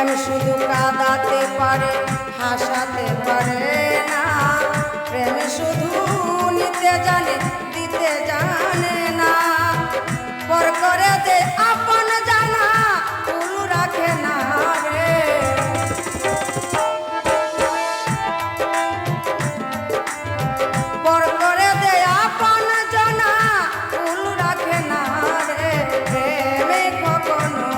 প্রেম শুধু কাঁদাতে পারে, হাসাতে পারে না। প্রেম শুধু নিতে জানে, দিতে জানে না। পর করে দে আপন জানা, ভুল রাখে না রে। পর করে দে আপন জানা, ভুল রাখে না রে। প্রেমে কখনো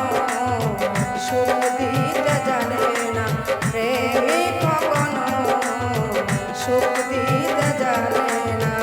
সুখ দিতে জানে না, প্রেমে কখনো সুখ দিতে জানে না।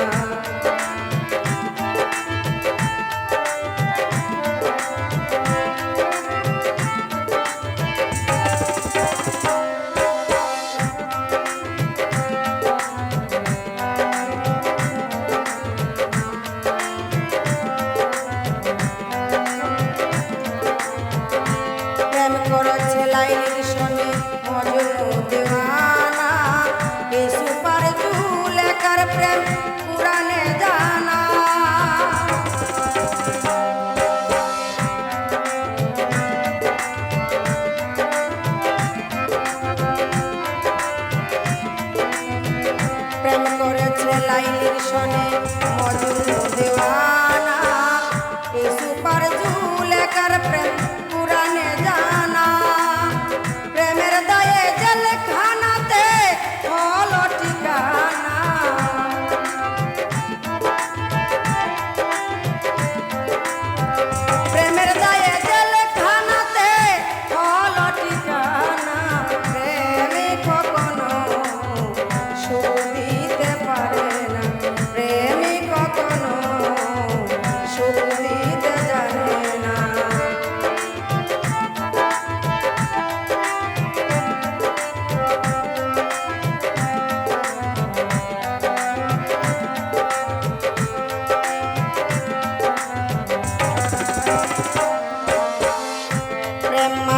প্রেম করেছে লাইলির সনে মজনু দেওয়ানা, এই সুপার জুলেখার প্রেম পুরানে জানা। প্রেম করেছে লাইলির সনে মজনু দেওয়ানা, এই সুপার জুলেখার প্রেম পুরানে জানা। প্রেমের দায়ে জেলখানাতে হলো ঠিকানা। প্রেমের দায়ে জেলখানাতে হলো ঠিকানা। প্রেমে কখনো সুখ দিতে পারে না, প্রেমে কখনো সুখ দিতে জানে না। প্রেম